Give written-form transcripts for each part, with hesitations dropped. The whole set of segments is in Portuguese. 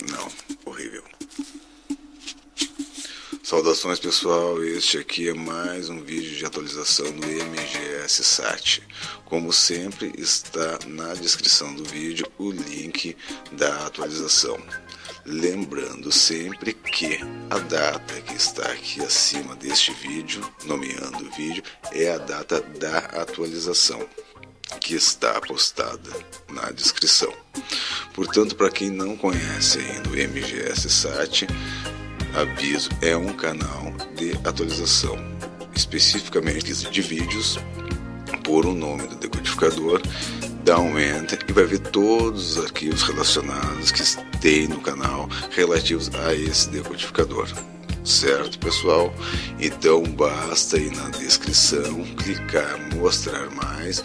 Não, horrível. Saudações pessoal, este aqui é mais um vídeo de atualização do MGS Sat. Como sempre, está na descrição do vídeo o link da atualização. Lembrando sempre que a data que está aqui acima deste vídeo, nomeando o vídeo, é a data da atualização, que está postada na descrição. Portanto, para quem não conhece ainda o MGS Sat, aviso, é um canal de atualização, especificamente de vídeos, por o nome do decodificador, dá um enter e vai ver todos os arquivos relacionados que tem no canal relativos a esse decodificador. Certo, pessoal? Então basta ir na descrição, clicar mostrar mais,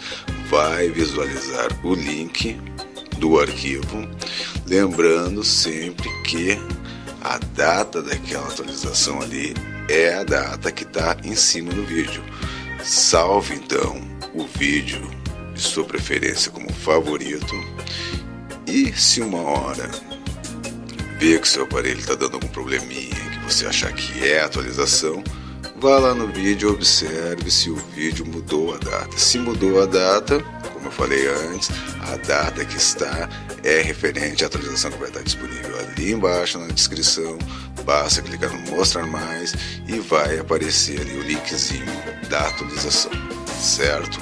vai visualizar o link do arquivo, lembrando sempre que a data daquela atualização ali é a data que está em cima do vídeo. Salve então o vídeo de sua preferência como favorito, e se uma hora ver que seu aparelho está dando algum probleminha que você achar que é atualização, vá lá no vídeo e observe se o vídeo mudou a data. Se mudou a data, como eu falei antes, a data que está é referente à atualização que vai estar disponível ali embaixo na descrição. Basta clicar no mostrar mais e vai aparecer ali o linkzinho da atualização, certo?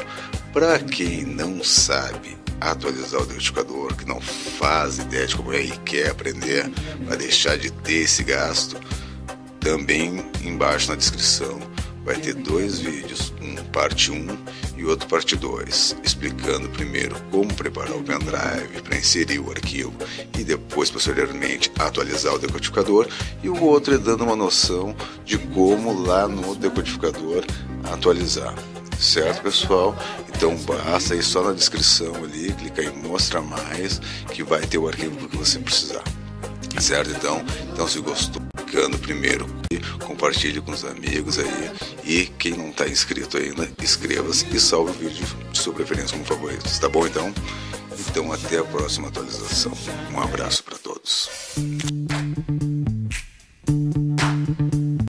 Para quem não sabe atualizar o decodificador, que não faz ideia de como é e quer aprender para deixar de ter esse gasto, também embaixo na descrição vai ter dois vídeos, um parte 1 e outro parte 2, explicando primeiro como preparar o pendrive para inserir o arquivo e depois, posteriormente, atualizar o decodificador, e o outro é dando uma noção de como lá no decodificador atualizar. Certo, pessoal? Então basta ir só na descrição ali, clicar em mostra mais, que vai ter o arquivo que você precisar. Certo? Então se gostou, clicando primeiro, compartilhe com os amigos aí, e quem não está inscrito ainda, inscreva-se e salve o vídeo de sua preferência como favorito. Tá bom então? Então até a próxima atualização. Um abraço para todos.